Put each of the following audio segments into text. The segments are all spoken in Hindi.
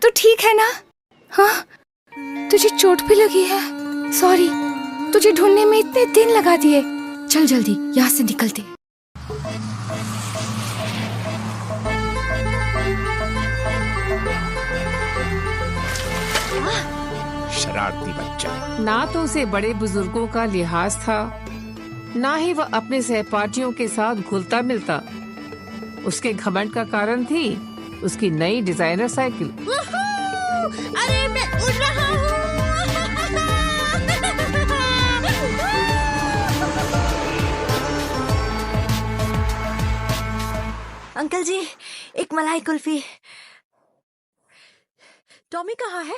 तो ठीक है ना? हाँ, तुझे चोट भी लगी है। सॉरी, तुझे ढूंढने में इतने दिन लगा दिए। चल जल्दी यहाँ से निकलते। शरारती बच्चा। ना तो उसे बड़े बुजुर्गों का लिहाज था, ना ही वह अपने सहपाठियों के साथ घुलता मिलता। उसके घमंड का कारण थी उसकी नई डिजाइनर साइकिल। अरे मैं उड़ रहा हूँ। अंकल जी, एक मलाई कुल्फी। टॉमी कहाँ है?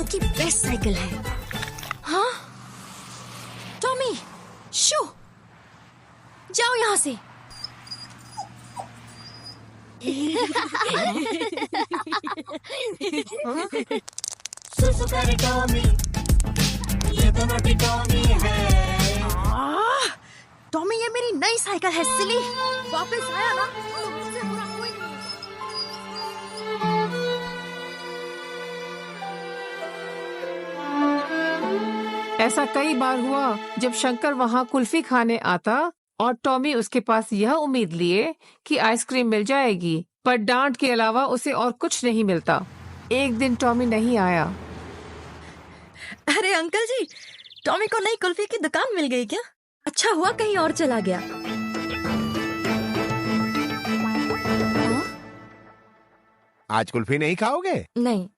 की बेस्ट साइकिल है। हाँ टॉमी, शू, जाओ यहाँ से। टॉमी, ये मेरी नई साइकिल है सिली। वापस आया ना तो मुझसे बुरा कोई नहीं। ऐसा कई बार हुआ जब शंकर वहाँ कुल्फी खाने आता और टॉमी उसके पास यह उम्मीद लिए कि आइसक्रीम मिल जाएगी, पर डांट के अलावा उसे और कुछ नहीं मिलता। एक दिन टॉमी नहीं आया। अरे अंकल जी, टॉमी को नई कुल्फी की दुकान मिल गई क्या? अच्छा हुआ कहीं और चला गया। आज कुल्फी नहीं खाओगे? नहीं।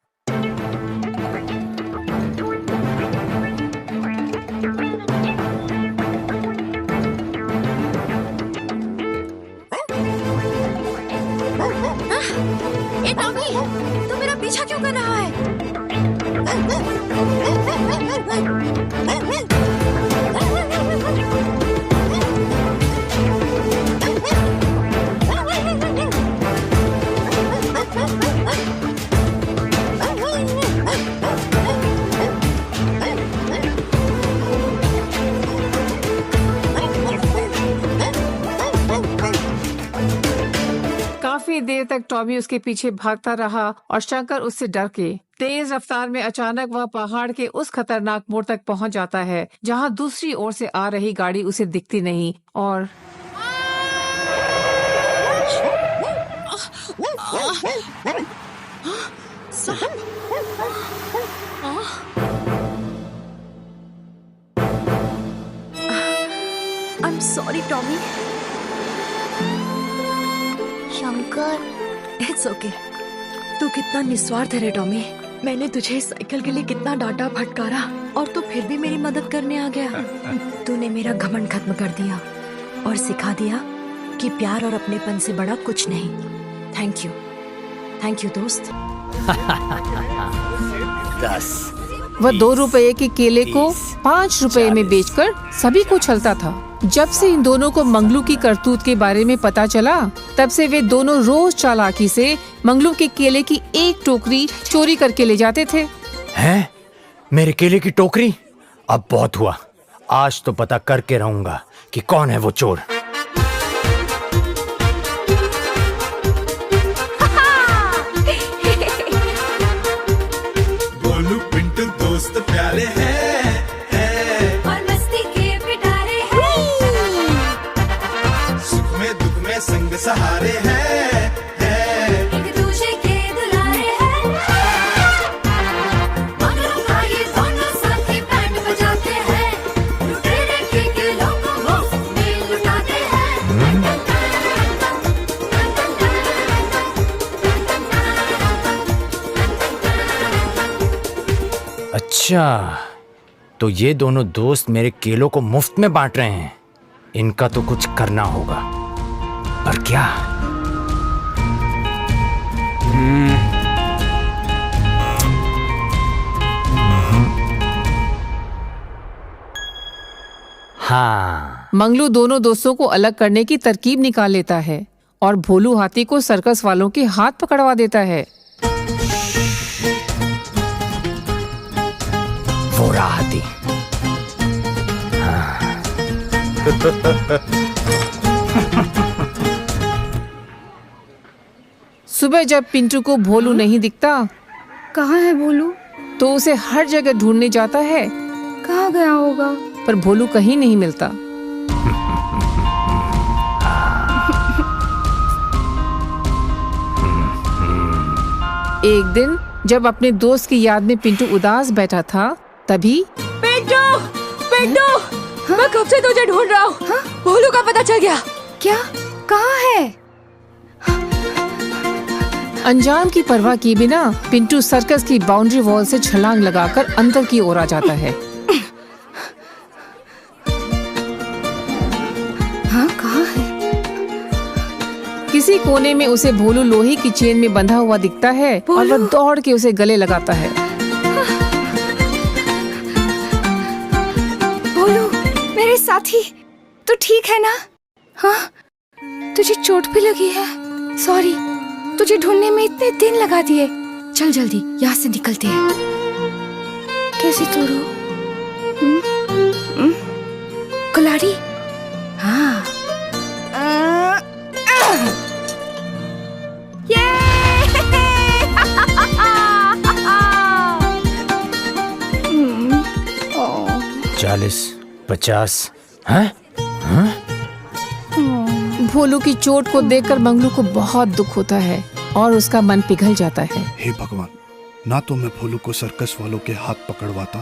ए टॉमी, तू मेरा पीछा क्यों कर रहा है? काफी देर तक टॉमी उसके पीछे भागता रहा और शंकर उससे डर के तेज रफ्तार में अचानक वह पहाड़ के उस खतरनाक मोड़ तक पहुंच जाता है जहां दूसरी ओर से आ रही गाड़ी उसे दिखती नहीं। और I am sorry Tommy. Shankar, it's okay. तू कितना निस्वार्थ है रे टॉमी। मैंने तुझे इस साइकिल के लिए कितना डांटा फटकारा और तू फिर भी मेरी मदद करने आ गया। तूने मेरा घमंड खत्म कर दिया और सिखा दिया कि प्यार और अपनेपन से बड़ा कुछ नहीं। थैंक यू दोस्त। 10 वह 2 रुपए के केले को 5 रुपए में बेचकर सभी को छलता था। जब से इन दोनों को मंगलू की करतूत के बारे में पता चला, तब से वे दोनों रोज चालाकी से मंगलू के केले की एक टोकरी चोरी करके ले जाते थे। हैं? मेरे केले की टोकरी? अब बहुत हुआ। आज तो पता करके रहूंगा कि कौन है वो चोर। गोलू पिंटू दोस्त प्यारे हैं और मस्ती के पिटारे हैं। सुख में दुख में संग सहारे हैं एक दूसरे के दुलारे हैं। मंगलू का ये दोनों साथी बैंड बजाते हैं। लुटेरे के केलों को मुफ्त में लुटाते हैं। अच्छा, तो ये दोनों दोस्त मेरे केलों को मुफ्त में बांट रहे हैं। इनका तो कुछ करना होगा, पर क्या? हाँ, मंगलू दोनों दोस्तों को अलग करने की तरकीब निकाल लेता है और भोलू हाथी को सर्कस वालों के हाथ पकड़वा देता है। वो रहा हाथी। सुबह जब पिंटू को भोलू नहीं दिखता कहाँ है भोलू? तो उसे हर जगह ढूंढने जाता है, कहाँ गया होगा? पर भोलू कहीं नहीं मिलता। एक दिन जब अपने दोस्त की याद में पिंटू उदास बैठा था, तभी पिंटू, पिंटू, मैं कब से तुझे ढूंढ रहा हूँ। भोलू का पता चल गया। क्या? कहाँ है? अंजाम की परवाह किए बिना पिंटू सर्कस की बाउंड्री वॉल से छलांग लगाकर अंदर की ओर आ जाता है। हाँ, कहाँ है? किसी कोने में उसे भोलू लोहे की चेन में बंधा हुआ दिखता है और वह दौड़ के उसे गले लगाता है। भोलू, मेरे साथी, तू ठीक है ना? हाँ, तुझे चोट भी लगी है? सॉरी, तुझे ढूंढने में इतने दिन लगा दिए। चल जल्दी यहाँ से निकलते हैं। कैसे तोड़ो? कुल्हाड़ी? हाँ। ये! 40, 50, हैं? भोलू की चोट को देखकर मंगलू को बहुत दुख होता है और उसका मन पिघल जाता है। हे भगवान, ना तो मैं भोलू को सर्कस वालों के हाथ पकड़वाता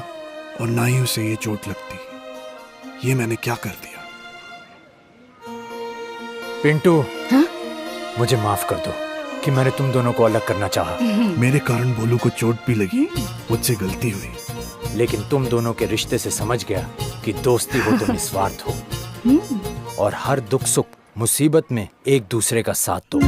और ना ही उसे ये चोट लगती। ये मैंने क्या कर दिया? पिंटू, हाँ? मुझे माफ कर दो कि मैंने तुम दोनों को अलग करना चाहा। मेरे कारण भोलू को चोट भी लगी, मुझसे गलती हुई। लेकिन तुम दोनों के रिश्ते से समझ गया कि दोस्ती हो तो निस्वार्थ हो और हर दुख सुख मुसीबत में एक दूसरे का साथ दो।